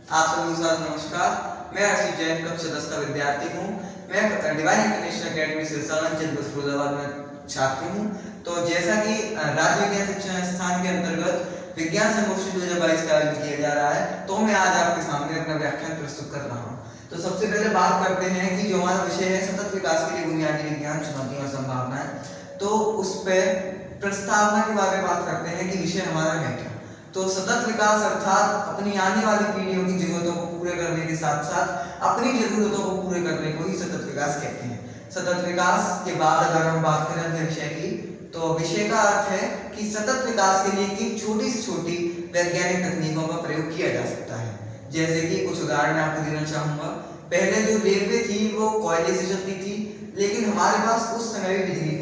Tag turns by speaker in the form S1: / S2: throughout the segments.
S1: आप सभी को नमस्कार। मैं अर्षित जैन कक्षा 10 का विद्यार्थी हूँ। मैं divine international academy Sirsa Firozabad में छात्र हूँ। तो जैसा कि राज्य विज्ञान शिक्षण संस्थान के अंतर्गत विज्ञान संगोष्ठी 2022 का आयोजन किया जा रहा है, तो मैं आज आपके सामने अपना व्याख्यान प्रस्तुत कर रहा हूँ। तो सबसे पहले बात करते हैं कि जो हमारा विषय है सतत विकास के लिए बुनियादी विज्ञान चुनौतियां और संभावनाएं, तो उस पर प्रस्तावना के बारे में बात करते हैं कि विषय हमारा है क्या। तो सतत विकास अर्थात अपनी आने वाली पीढ़ियों की जरूरतों को पूरे करने के साथ साथ अपनी जरूरतों को पूरे करने को ही सतत विकास कहते हैं। सतत विकास के बाद अगर हम बात करें अपने विषय की, तो विषय का अर्थ है कि सतत विकास के लिए किन छोटी से छोटी वैज्ञानिक तकनीकों का प्रयोग किया जा सकता है। जैसे कि कुछ उदाहरण आपको देना चाहूंगा। पहले जो रेलवे थी वो कोयले से चलती थी, लेकिन हमारे पास उस समय भी बिजली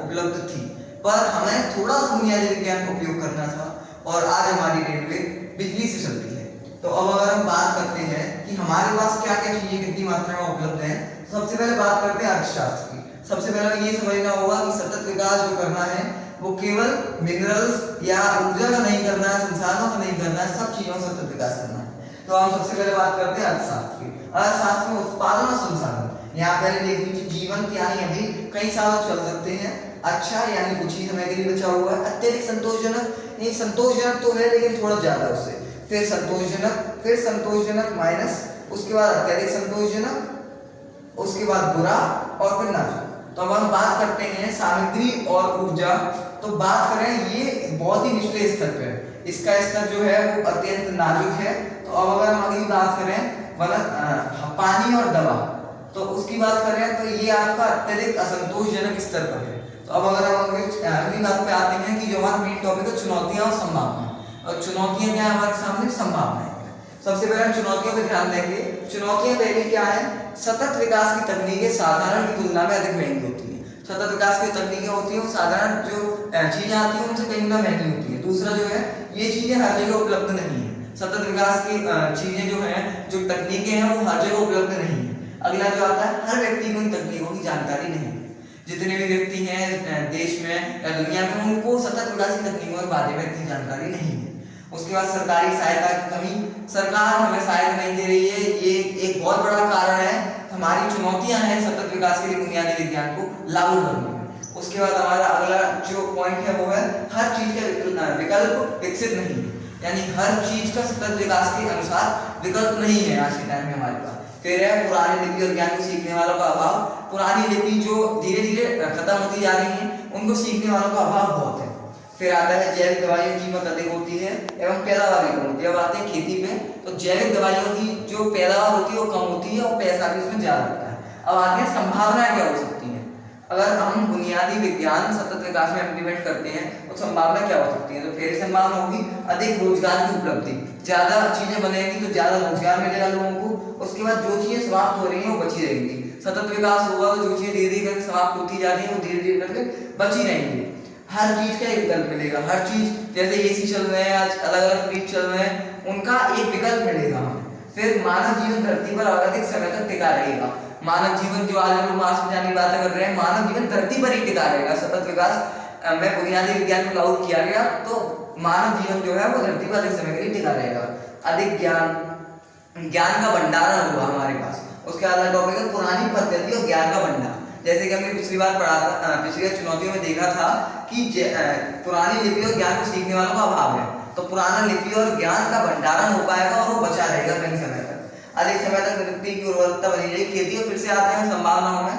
S1: उपलब्ध थी, पर हमें थोड़ा सा बुनियादी विज्ञान का उपयोग करना था और आज हमारी रेलवे बिजली से चलती है। तो अब अगर हम बात करते हैं कि हमारे पास क्या क्या चीजें कितनी मात्रा में उपलब्ध हैं, सबसे पहले बात करते हैं अर्थशास्त्र की। सबसे पहले ये समझना होगा कि सतत विकास जो करना है वो केवल मिनरल्स या ऊर्जा का नहीं करना है, संसाधनों का नहीं करना है, सब चीजों का सतत विकास करना है। तो हम सबसे पहले बात करते हैं अर्थशास्त्र की। अर्थशास्त्र में उत्पादन और संसाधन, यहाँ पहले देख लीजिए जीवन यानी अभी कई साल चल सकते हैं, अच्छा यानी कुछ ही समय के लिए बचा हुआ है, अत्यधिक संतोषजनक, नहीं संतोषजनक तो है लेकिन थोड़ा ज्यादा उससे, फिर संतोषजनक माइनस, उसके बाद अत्यधिक संतोषजनक, उसके बाद बुरा और फिर नाजुक। तो अब हम बात करते हैं सामग्री और ऊर्जा। तो बात करें ये बहुत ही निचले स्तर पे है, इसका स्तर जो है वो अत्यंत नाजुक है। तो अब अगर हम अगली बात करें पानी और दवा, तो उसकी बात करें तो ये आपका अत्यधिक असंतोषजनक स्तर पर है। तो अब अगर हम अगली बात पे आते हैं कि जो हमारा मेन टॉपिक है चुनौतियां और संभावनाएं। और चुनौतियां क्या है हमारे सामने, संभावनाएं। सबसे पहले हम चुनौतियों पे ध्यान देंगे। चुनौतियां पहले क्या है, सतत विकास की तकनीकें साधारण की तुलना में अधिक महंगी होती है। सतत विकास की तकनीकें होती है साधारण जो चीजें आती है उनसे कहीं गुना महंगी होती है। दूसरा जो है ये चीजें हर जगह उपलब्ध नहीं है। सतत विकास की चीजें जो है, जो तकनीकें हैं वो हर जगह उपलब्ध नहीं है। अगला जो आता है, हर व्यक्ति को इन तकनीकों की जानकारी नहीं है। जितने भी व्यक्ति हैं देश में या दुनिया में, उनको सतत विकास की तकनीकों के बारे में इतनी जानकारी नहीं है। उसके बाद सरकारी सहायता की कमी, सरकार हमें सहायता नहीं दे रही है, ये एक बहुत बड़ा कारण है। हमारी चुनौतियां हैं सतत विकास के लिए बुनियादी विज्ञान को लागू करने में। उसके बाद हमारा अगला जो पॉइंट है वो है हर चीज का विकल्प विकसित नहीं है, यानी हर चीज का सतत विकास के अनुसार विकल्प नहीं है आज के टाइम में हमारे पास। फिर है पुरानी लिपि और ज्ञान को सीखने वालों का अभाव। पुरानी लिपि जो धीरे धीरे खत्म होती जा रही है, उनको सीखने वालों का अभाव बहुत है। फिर आता है जैविक दवाइयों की कीमत अधिक होती है एवं पैदावार भी कम होती है। अब आते हैं खेती पे, तो जैविक दवाइयों की जो पैदावार होती है वो कम होती है और पैसा भी इसमें ज्यादा लगता है। अब आते हैं संभावनाएं क्या हो सकती हैं। अगर हम बुनियादी विज्ञान सतत विकास में इम्प्लीमेंट करते हैं तो संभावना क्या हो सकती है। तो पहली संभावना होगी अधिक रोजगार की उपलब्धि, ज्यादा चीजें बनेंगी तो ज्यादा रोजगार मिलेगा लोगों को। उसके बाद जो चीजें समाप्त हो रही हैं वो बची रहेंगी। सतत विकास होगा तो जो चीजें धीरे धीरे करके समाप्त होती जा रही है वो धीरे धीरे करके बची रहेंगी। हर चीज का एक विकल्प मिलेगा, हर चीज जैसे एसी चल रहे हैं आज, अलग अलग फ्रिज चल रहे हैं, उनका एक विकल्प मिलेगा हमें। फिर मानव जीवन धरती पर अधिक समय तक टिका रहेगा। मानव जीवन जो आज हम लोग मार्स में जाने की बातें कर रहे हैं, मानव जीवन धरती पर ही टिका रहेगा। सतत विकास में बुनियादी विज्ञान को लागू किया गया तो मानव जीवन जो है वो धरती पर अधिक समय के लिए टिका रहेगा। अधिक ज्ञान का भंडारण होगा हमारे पास। उसके अलावा टॉपिक है पुरानी पद्धति और ज्ञान का भंडार। जैसे कि हमने पिछली बार पढ़ा था, पिछली चुनौतियों में देखा था कि पुरानी लिपि और ज्ञान को सीखने वालों का अभाव है। तो पुराना लिपि और ज्ञान का भंडारण हो पाएगा और वो बचा रहेगा कई समय तक। अधिक समय तक मिट्टी की उर्वरकता बनी रहेगी। खेती और फिर से आते हैं संभावनाओं में,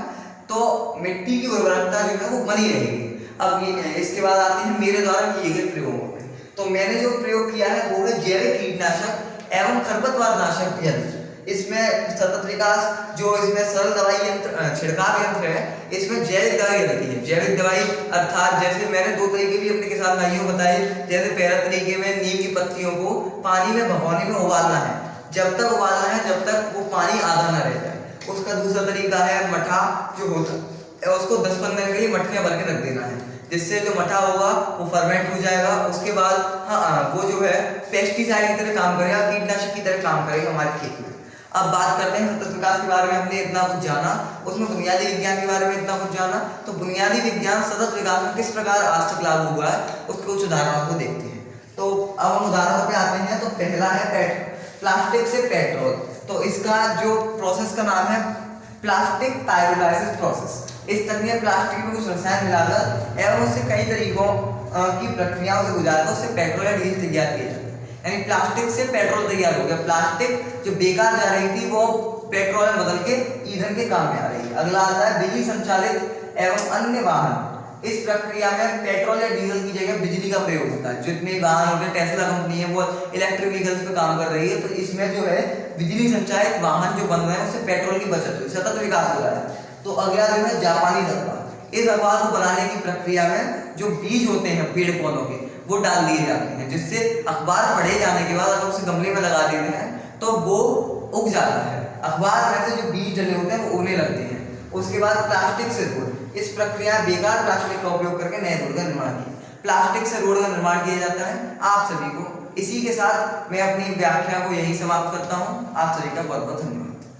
S1: तो मिट्टी की उर्वरकता जो है वो बनी रहेगी। अब ये इसके बाद आते हैं मेरे द्वारा किए गए प्रयोगों पे। तो मैंने जो प्रयोग किया है वो है जैविक कीटनाशक एवं खरपतवार नाशक यंत्र। इसमें सतत विकास जो इसमें सरल दवाई यंत्र छिड़काव यंत्र है, इसमें जैविक दवाई रहती है। जैविक दवाई अर्थात जैसे मैंने दो तरीके भी अपने किसान भाइयों को बताए। जैसे पहला तरीके में नीम की पत्तियों को पानी में भगोनी में उबालना है, जब तक उबालना है जब तक वो पानी आधा ना रह जाए। उसका दूसरा तरीका है मठा जो होता है उसको 10-15 मिनट के लिए मटके भर के रख देना है, जिससे जो मठा होगा वो फर्मेंट हो जाएगा। उसके बाद वो जो है पेस्टिसाइड की तरह काम करेगा, कीटनाशक की तरह काम करेगा हमारी खेती में। अब बात करते हैं सतत विकास के बारे में। हमने इतना कुछ जाना, उसमें बुनियादी विज्ञान के बारे में इतना कुछ जाना, तो बुनियादी विज्ञान सतत विकास में किस प्रकार आज तक लागू हुआ है उसके कुछ उदाहरणों को देखते हैं। तो अब हम उदाहरणों पे आते हैं। तो पहला है प्लास्टिक से पेट्रोल। तो इसका जो प्रोसेस का नाम है प्लास्टिक पाइरोलाइसिस प्रोसेस। इस तकनीक प्लास्टिक में कुछ रसायन मिलाकर एवं उससे कई तरीकों की प्रक्रियाओं से गुजारकर उससे पेट्रोल या डीजल तैयार किया जाता है। यानी प्लास्टिक से पेट्रोल तैयार हो गया। प्लास्टिक जो बेकार जा रही थी वो पेट्रोल में बदल के ईंधन के काम में आ रही है। अगला आता है बिजली संचालित एवं अन्य वाहन। इस प्रक्रिया में पेट्रोल या डीजल की जगह बिजली का प्रयोग होता है। जितने वाहन होते हैं, टेस्ला कंपनी है वो इलेक्ट्रिक व्हीकल्स पे काम कर रही है, तो इसमें जो है बिजली संचालित वाहन जो बन रहे हैं उससे पेट्रोल की बचत हुई, सतत विकास हो रहा है। तो अगला जो है जापानी अखबार। इस अखबार को बनाने की प्रक्रिया में जो बीज होते हैं पेड़ पौधों के वो डाल दिए जाते हैं, जिससे अखबार पढ़े जाने के बाद अगर उसे गमले में लगा देते हैं तो वो उग जाता है। अखबार में से जो बीज डले होते हैं वो उगने लगते हैं। उसके बाद प्लास्टिक से रोड। इस प्रक्रिया बेकार प्लास्टिक का उपयोग करके नए रोड का निर्माण किया। प्लास्टिक से रोड का निर्माण किया जाता है। आप सभी को इसी के साथ मैं अपनी व्याख्या को यही समाप्त करता हूँ। आप सभी का बहुत बहुत धन्यवाद।